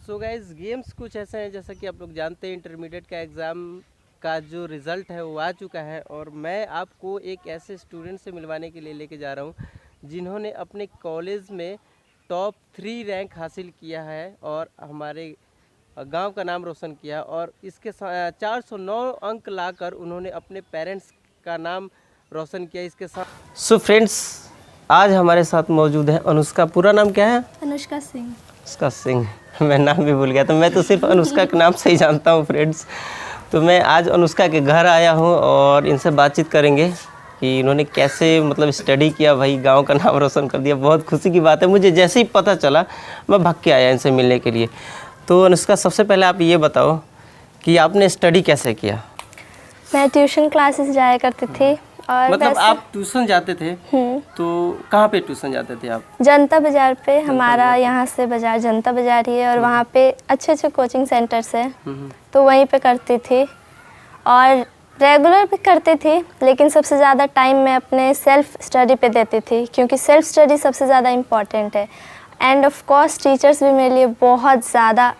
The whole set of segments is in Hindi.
सो गाइज गेम्स कुछ ऐसे हैं जैसा कि आप लोग जानते हैं इंटरमीडिएट का एग्ज़ाम का जो रिज़ल्ट है वो आ चुका है और मैं आपको एक ऐसे स्टूडेंट से मिलवाने के लिए लेके जा रहा हूँ जिन्होंने अपने कॉलेज में टॉप 3 रैंक हासिल किया है और हमारे गांव का नाम रोशन किया और इसके 409 अंक लाकर उन्होंने अपने पेरेंट्स का नाम रोशन किया इसके साथ। सो फ्रेंड्स, आज हमारे साथ मौजूद है अनुष्का। पूरा नाम क्या है? अनुष्का सिंह। अनुष्का सिंह। मैं नाम भी भूल गया, तो मैं तो सिर्फ अनुष्का के नाम से ही जानता हूँ फ्रेंड्स। तो मैं आज अनुष्का के घर आया हूँ और इनसे बातचीत करेंगे कि इन्होंने कैसे मतलब स्टडी किया, भाई गांव का नाम रोशन कर दिया। बहुत खुशी की बात है, मुझे जैसे ही पता चला मैं भाग के आया इनसे मिलने के लिए। तो अनुष्का, सबसे पहले आप ये बताओ कि आपने स्टडी कैसे किया? मैं ट्यूशन क्लासेस जाया करती थी। और मतलब आप ट्यूशन जाते थे? तो कहाँ पे ट्यूशन जाते थे आप? जनता बाज़ार पे। हमारा यहाँ से बाज़ार जनता बाज़ार ही है और वहाँ पे अच्छे अच्छे कोचिंग सेंटर्स हैं, तो वहीं पे करती थी और रेगुलर भी करती थी। लेकिन सबसे ज़्यादा टाइम मैं अपने सेल्फ स्टडी पे देती थी क्योंकि सेल्फ स्टडी सबसे ज़्यादा इम्पॉर्टेंट है। एंड ऑफ कोर्स टीचर्स भी मेरे लिए बहुत ज़्यादा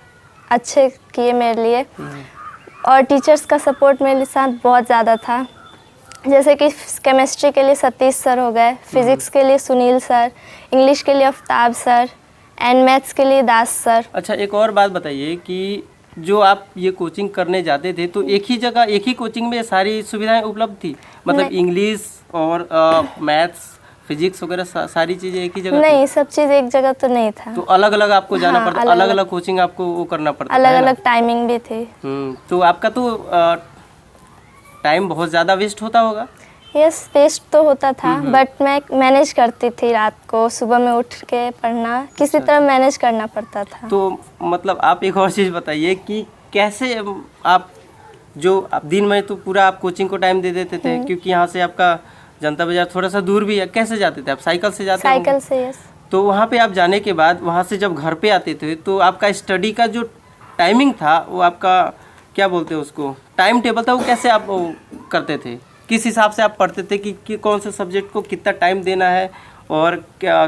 अच्छे किए मेरे लिए, और टीचर्स का सपोर्ट मेरे साथ बहुत ज़्यादा था। जैसे कि केमिस्ट्री के लिए सतीश सर हो गए, फिज़िक्स के लिए सुनील सर, इंग्लिश के लिए आफ्ताब सर एंड मैथ्स के लिए दास सर। अच्छा, एक और बात बताइए कि जो आप ये कोचिंग करने जाते थे तो एक ही जगह, एक ही कोचिंग में सारी सुविधाएं उपलब्ध थी? मतलब इंग्लिश और मैथ्स, फिजिक्स वगैरह सारी चीज़ें एक ही जगह नहीं, सब चीज़ एक जगह तो नहीं था। तो अलग अलग आपको जाना पड़ता? अलग अलग कोचिंग आपको वो करना पड़ता? अलग अलग टाइमिंग भी थी। तो आपका तो टाइम बहुत ज़्यादा वेस्ट होता होगा? यस, वेस्ट तो होता था, बट मैं मैनेज करती थी। रात को सुबह में उठ के पढ़ना किसी तरह मैनेज करना पड़ता था। तो मतलब आप एक और चीज़ बताइए कि कैसे आप दिन में तो पूरा आप कोचिंग को टाइम दे देते थे क्योंकि यहाँ से आपका जनता बाजार थोड़ा सा दूर भी है। कैसे जाते थे आप? साइकिल से जाते? साइकिल से, यस। तो वहाँ पे आप जाने के बाद वहाँ से जब घर पे आते थे तो आपका स्टडी का जो टाइमिंग था वो आपका क्या बोलते हैं उसको, टाइम टेबल था, वो कैसे आप करते थे? किस हिसाब से आप पढ़ते थे कि कौन से सब्जेक्ट को कितना टाइम देना है और क्या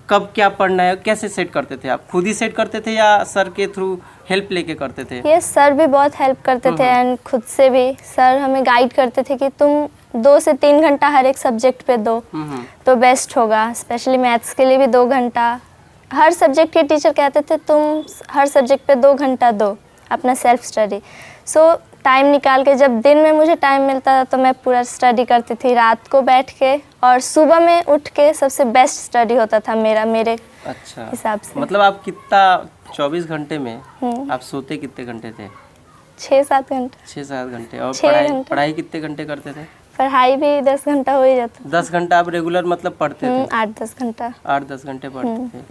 कब क्या पढ़ना है? कैसे सेट करते थे आप? खुद ही सेट करते थे या सर के थ्रू हेल्प लेके करते थे? यस, सर भी बहुत हेल्प करते थे एंड खुद से भी सर हमें गाइड करते थे कि तुम 2 से 3 घंटा हर एक सब्जेक्ट पे दो तो बेस्ट होगा। स्पेशली मैथ्स के लिए भी 2 घंटा। हर सब्जेक्ट के टीचर कहते थे तुम हर सब्जेक्ट पे 2 घंटा दो अपना सेल्फ स्टडी। सो टाइम निकाल के जब दिन में मुझे टाइम मिलता था तो मैं पूरा स्टडी करती थी रात को बैठ के, और सुबह में उठ के सबसे बेस्ट स्टडी होता था मेरे अच्छा हिसाब से। मतलब आप कितना 24 घंटे में आप सोते कितने घंटे थे? 6-7 घंटे। 6-7 घंटे। और 6 घंटे। पढ़ाई कितने घंटे करते थे? पढ़ाई भी 10 घंटा हो ही जाता। 10 घंटा आप रेगुलर मतलब पढ़ते थे? 8-10 घंटा। 8-10 घंटे पढ़ते थे।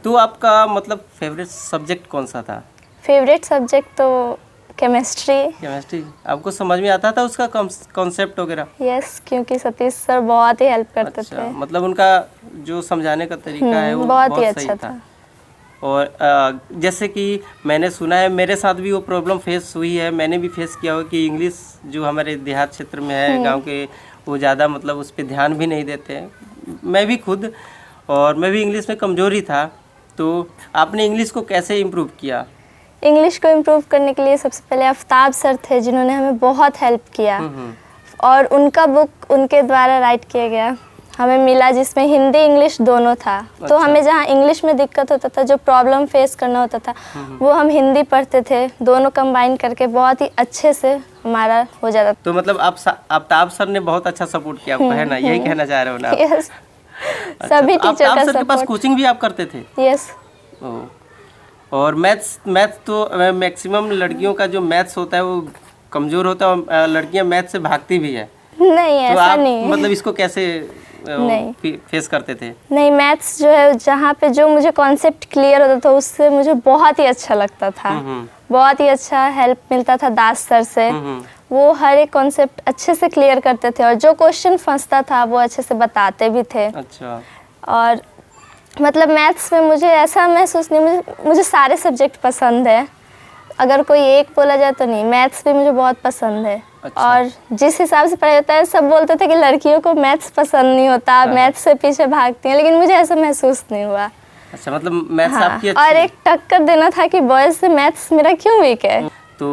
तो आपका मतलब फेवरेट सब्जेक्ट कौन सा था? फेवरेट सब्जेक्ट तो केमिस्ट्री। केमिस्ट्री आपको समझ में आता था उसका कॉन्सेप्ट वगैरह? यस, क्योंकि सतीश सर बहुत ही हेल्प करते थे। मतलब उनका जो समझाने का तरीका है वो बहुत ही सही अच्छा था। और जैसे कि मैंने सुना है, मेरे साथ भी वो प्रॉब्लम फेस हुई है, मैंने भी फेस किया हो कि इंग्लिश जो हमारे देहात क्षेत्र में है, गांव के, वो ज़्यादा मतलब उस पर ध्यान भी नहीं देते हैं। मैं भी खुद, और मैं भी इंग्लिश में कमज़ोर ही था। तो आपने इंग्लिश को कैसे इम्प्रूव किया? इंग्लिश को इम्प्रूव करने के लिए सबसे पहले आफ्ताब सर थे जिन्होंने हमें बहुत हेल्प किया, और उनका बुक उनके द्वारा राइट किया गया हमें मिला जिसमें हिंदी इंग्लिश दोनों था। अच्छा। तो हमें जहाँ इंग्लिश में दिक्कत होता था, जो प्रॉब्लम फेस करना होता था, वो हम हिंदी पढ़ते थे, दोनों कंबाइन करके बहुत ही अच्छे से हमारा हो जाता था। तो मतलब आफ्ताब सर ने बहुत अच्छा सपोर्ट किया आपको, है ना? यही कहना चाह रहे हो ना? यस। अच्छा, सभी तो टीचर का सर के पास सपोर्ट। कोचिंग भी आप करते थे? यस। और मैथ्स तो मैक्सिमम लड़कियों का जो मैथ्स होता है वो कमज़ोर होता है और लड़कियां मैथ्स से भागती भी है। नहीं, तो ऐसा आप नहीं। मतलब इसको कैसे नहीं। फेस करते थे? नहीं, मैथ्स जो है जहाँ पे जो मुझे कॉन्सेप्ट क्लियर होता था उससे मुझे बहुत ही अच्छा लगता था। बहुत ही अच्छा हेल्प मिलता था दास सर से। वो हर एक कॉन्सेप्ट अच्छे से क्लियर करते थे और जो क्वेश्चन फंसता था वो अच्छे से बताते भी थे। अच्छा। और मतलब मैथ्स में मुझे ऐसा महसूस नहीं, मुझे सारे सब्जेक्ट पसंद है। अगर कोई एक बोला जाए तो नहीं, मैथ्स भी मुझे बहुत पसंद है। अच्छा। और जिस हिसाब से पढ़ाई होता है, सब बोलते थे कि लड़कियों को मैथ्स पसंद नहीं होता, मैथ्स से पीछे भागती हैं, लेकिन मुझे ऐसा महसूस नहीं हुआ। अच्छा, मतलब मैथ्स हाँ, आपकी अच्छी और है। एक टक्कर देना था कि बॉयज से मैथ्स मेरा क्यों वीक है। तो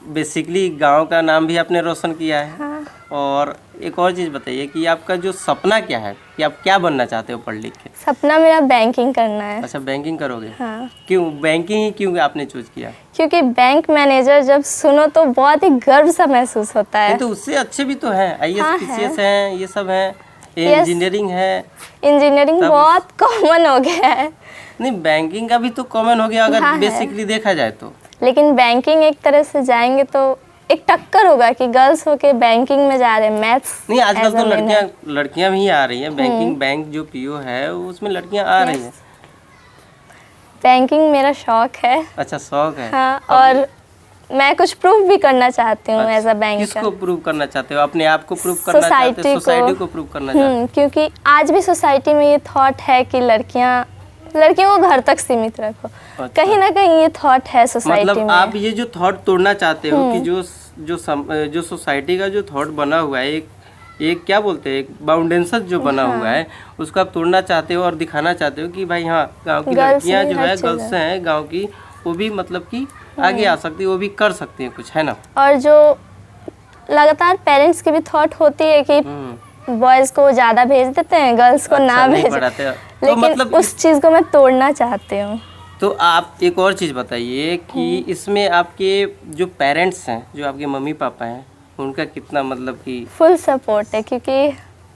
बेसिकली गांव का नाम भी आपने रोशन किया है। हाँ। और एक और चीज़ बताइए कि आपका जो सपना क्या है, कि आप क्या बनना चाहते हो पढ़ लिख के? सपना मेरा बैंकिंग करना है। अच्छा, बैंकिंग करोगे? हाँ, क्यों बैंकिंग ही क्यों आपने चूज किया? क्योंकि बैंक मैनेजर जब सुनो तो बहुत ही गर्व सा महसूस होता नहीं है। तो उससे अच्छे भी तो हैं, आईएएस हाँ, पीसीएस हैं, ये सब हैं, Yes. इंजीनियरिंग है। इंजीनियरिंग तब- बहुत कॉमन हो गया है, नहीं, बैंकिंग का भी तो कॉमन हो गया अगर हाँ है। बेसिकली देखा जाए तो। लेकिन बैंकिंग एक तरह से जाएंगे तो एक टक्कर होगा कि गर्ल्स होके बैंकिंग में जा रहे हैं, मैथ्स नहीं, आजकल as a तो main है। लड़कियां भी आ रही हैं बैंकिंग, बैंक जो पीओ है उसमें लड़कियां आ रही हैं। बैंकिंग मेरा शौक है। अच्छा, शौक है। हाँ, और मैं कुछ प्रूव भी करना चाहती हूँ एज अ बैंक। किसको प्रूव करना चाहते हो? अपने आप को प्रूव करना चाहते हो? सोसाइटी सोसाइटी को प्रूव करना चाहते हो? क्योंकि आज भी सोसाइटी में ये थॉट है कि लड़कियों को घर तक सीमित रखो। अच्छा। कहीं ना कहीं ये थॉट है सोसाइटी मतलब में। आप ये जो थॉट तोड़ना चाहते हो कि जो सोसाइटी का जो थॉट बना हुआ है, एक क्या बोलते हैं, एक बाउंडेशन जो बना हुआ है, उसको आप तोड़ना चाहते हो और दिखाना चाहते हो कि भाई हाँ, गांव की लड़कियां जो है, गर्ल्स हैं गांव की, वो भी मतलब कि आगे आ सकती है, वो भी कर सकती है कुछ, है ना। और जो लगातार पेरेंट्स की भी थॉट होती है कि बॉयज को ज़्यादा भेज देते हैं, गर्ल्स को ना नहीं भेज, पढ़ाते। तो लेकिन मतलब उस चीज़ को मैं तोड़ना चाहती हूँ। तो आप एक और चीज़ बताइए कि इसमें आपके जो पेरेंट्स हैं, जो आपके मम्मी पापा हैं, उनका कितना मतलब कि फुल सपोर्ट है, क्योंकि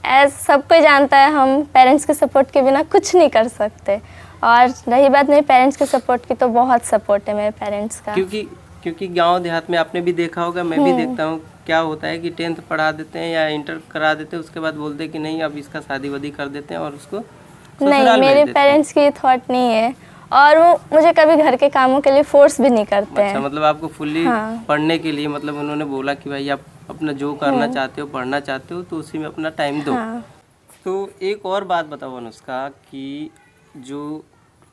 एज सब कोई जानता है हम पेरेंट्स के सपोर्ट के बिना कुछ नहीं कर सकते। और रही बात मेरे पेरेंट्स के सपोर्ट की, तो बहुत सपोर्ट है मेरे पेरेंट्स का। क्योंकि गांव देहात में आपने भी देखा होगा, मैं भी देखता हूँ, क्या होता है कि 10th पढ़ा देते हैं या इंटर करा देते हैं, उसके बाद बोलते हैं कि नहीं अब इसका शादी वादी कर देते हैं और उसको नहीं, ससुराल भेज मेरे देते हैं। पेरेंट्स की थॉट नहीं है, और वो मुझे कभी घर के कामों के लिए फोर्स भी नहीं करते अच्छा, हैं। मतलब आपको फुल्ली पढ़ने के लिए, मतलब उन्होंने बोला कि भाई आप अपना जो करना चाहते हो, पढ़ना चाहते हो, तो उसी में अपना टाइम दो। तो एक और बात बताओ अनुष्का कि जो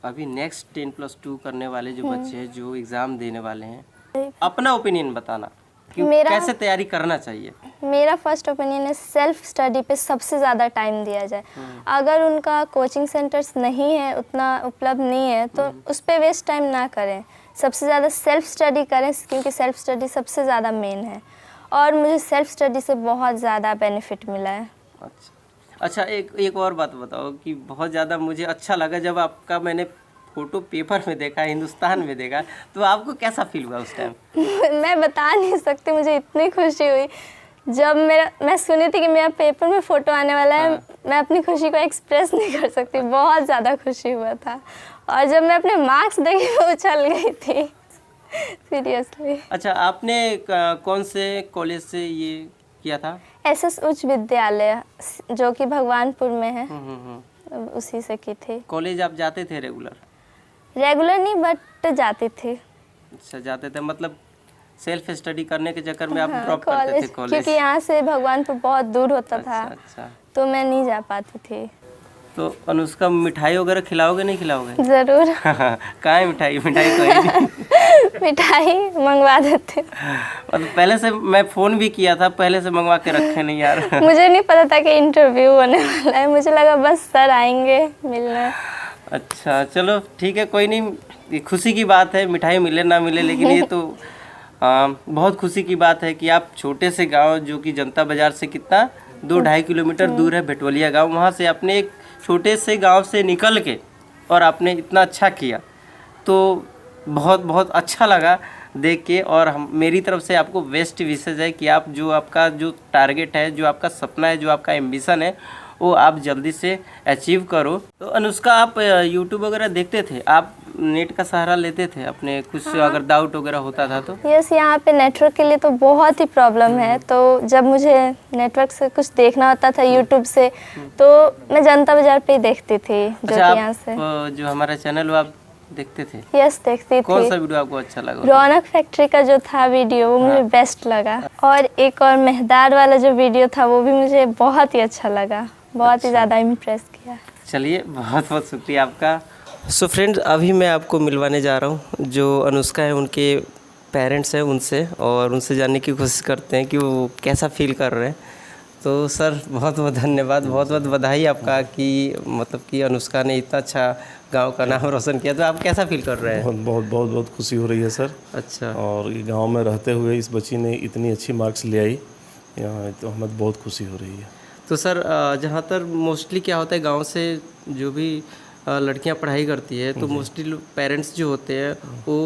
अभी नेक्स्ट 10+2 करने वाले जो बच्चे हैं, जो एग्ज़ाम देने वाले हैं, अपना ओपिनियन बताना कि कैसे तैयारी करना चाहिए। मेरा फर्स्ट ओपिनियन है सेल्फ स्टडी पे सबसे ज़्यादा टाइम दिया जाए। अगर उनका कोचिंग सेंटर्स नहीं है, उतना उपलब्ध नहीं है, तो उस पर वेस्ट टाइम ना करें, सबसे ज़्यादा सेल्फ स्टडी करें, क्योंकि सेल्फ स्टडी सबसे ज़्यादा मेन है। और मुझे सेल्फ स्टडी से बहुत ज़्यादा बेनिफिट मिला है। अच्छा, एक और बात बताओ कि बहुत ज़्यादा मुझे अच्छा लगा जब आपका मैंने फोटो पेपर में देखा, हिंदुस्तान में देखा, तो आपको कैसा फील हुआ उस टाइम? मैं बता नहीं सकती, मुझे इतनी खुशी हुई जब मैं सुनी थी कि मेरा पेपर में फ़ोटो आने वाला है। मैं अपनी खुशी को एक्सप्रेस नहीं कर सकती, बहुत ज़्यादा खुशी हुआ था। और जब मैं अपने मार्क्स देखे मैं उछल गई थी सीरियसली। अच्छा, आपने कौन से कॉलेज से ये किया था? SS उच्च विद्यालय, जो कि भगवानपुर में है, उसी से की थी। कॉलेज आप जाते थे रेगुलर नहीं, बट जाती थी। अच्छा, जाते थे, मतलब सेल्फ स्टडी करने के चक्कर में आप ड्रॉप करते थे कॉलेज? क्योंकि यहाँ से भगवानपुर बहुत दूर होता था। अच्छा, तो मैं नहीं जा पाती थी। तो अनुष्का, मिठाई वगैरह खिलाओगे नहीं खिलाओगे? ज़रूर। कहाँ है मिठाई? मिठाई तो है नहीं। मिठाई मंगवा देते। मतलब पहले से मैं फ़ोन भी किया था, पहले से मंगवा के रखे नहीं यार। मुझे नहीं पता था कि इंटरव्यू होने वाला है, मुझे लगा बस सर आएंगे मिलने। अच्छा, चलो ठीक है, कोई नहीं, ये खुशी की बात है, मिठाई मिले ना मिले, लेकिन ये तो बहुत खुशी की बात है कि आप छोटे से गांव, जो कि जनता बाज़ार से कितना 2-2.5 किलोमीटर दूर है, भेटवलिया गांव, वहां से अपने एक छोटे से गांव से निकल के और आपने इतना अच्छा किया, तो बहुत बहुत अच्छा लगा देख के। और मेरी तरफ से आपको बेस्ट विशेष है कि आप जो आपका जो टारगेट है, जो आपका सपना है, जो आपका एम्बिशन है, वो आप जल्दी से अचीव करो। तो अनुष्का, आप यूट्यूब वगैरह देखते थे? आप नेट का सहारा लेते थे अपने कुछ अगर डाउट वगैरह होता था तो? यस, यहाँ पे नेटवर्क के लिए तो बहुत ही प्रॉब्लम है। तो जब मुझे नेटवर्क से कुछ देखना होता था यूट्यूब से, तो मैं जनता बाजार पे ही देखती थी, जो कि यहाँ से। जो हमारा चैनल वो आप देखते थे? यस, देखती थी। कौन सा वीडियो आपको अच्छा लगा? रौनक फैक्ट्री का जो था वीडियो, वो मुझे बेस्ट लगा। और एक और मेहदार वाला जो वीडियो था, वो भी मुझे बहुत ही अच्छा लगा, बहुत ही ज़्यादा इम्प्रेस किया। चलिए, बहुत बहुत शुक्रिया आपका। सो फ्रेंड्स, अभी मैं आपको मिलवाने जा रहा हूँ जो अनुष्का है, उनके पेरेंट्स हैं उनसे, और उनसे जानने की कोशिश करते हैं कि वो कैसा फील कर रहे हैं। तो सर बहुत बहुत धन्यवाद, बहुत बहुत बधाई आपका कि मतलब कि अनुष्का ने इतना अच्छा गांव का नाम रोशन किया। तो आप कैसा फील कर रहे हैं? बहुत खुशी हो रही है सर। अच्छा। और ये गांव में रहते हुए इस बच्ची ने इतनी अच्छी मार्क्स ले आई यहाँ, तो हमें बहुत खुशी हो रही है। तो सर जहाँ तक मोस्टली क्या होता है गांव से जो भी लड़कियां पढ़ाई करती है तो मोस्टली पेरेंट्स जो होते हैं वो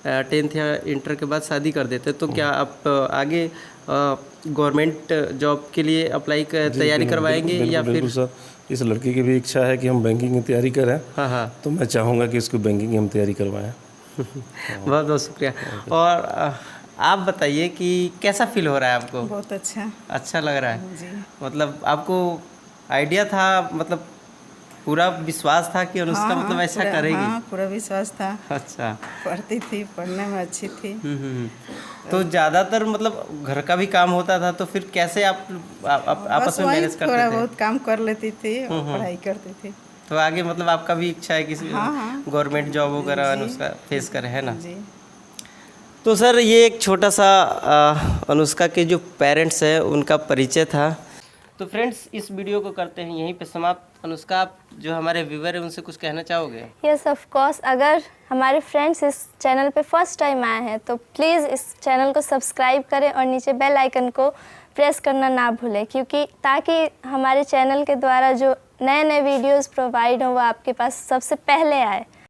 10th या इंटर के बाद शादी कर देते हैं। तो क्या आप आगे गवर्नमेंट जॉब के लिए अप्लाई तैयारी करवाएंगे या बिल्कुल फिर? सर, इस लड़की की भी इच्छा है कि हम बैंकिंग की तैयारी करें। हाँ हाँ। तो मैं चाहूँगा कि इसको बैंकिंग की हम तैयारी करवाएं। बहुत बहुत शुक्रिया। और आप बताइए कि कैसा फील हो रहा है आपको? बहुत अच्छा लग रहा है जी। मतलब आपको आइडिया था, मतलब पूरा विश्वास था कि अनुष्का मतलब ऐसा करेगी? हाँ, पूरा विश्वास था। अच्छा। पढ़ती थी, पढ़ने में अच्छी थी। तो ज़्यादातर मतलब घर का भी काम होता था, तो फिर कैसे आप आपस में मैनेज करते थोड़ा थे? बहुत काम कर लेती थी और पढ़ाई करती थी। तो आगे मतलब आपका भी इच्छा है किसी गवर्नमेंट जॉब वगैरह अनुष्का फेस करे, है ना? जी। तो सर ये एक छोटा सा अनुष्का के जो पेरेंट्स हैं उनका परिचय था। तो फ्रेंड्स इस वीडियो को करते हैं यहीं पे समाप्त। अनुष्का, आप जो हमारे व्यूवर हैं उनसे कुछ कहना चाहोगे? यस ऑफ कोर्स, अगर हमारे फ्रेंड्स इस चैनल पे फर्स्ट टाइम आए हैं तो प्लीज़ इस चैनल को सब्सक्राइब करें और नीचे बेल आइकन को प्रेस करना ना भूलें, क्योंकि ताकि हमारे चैनल के द्वारा जो नए नए वीडियोस प्रोवाइड हों वो आपके पास सबसे पहले आए।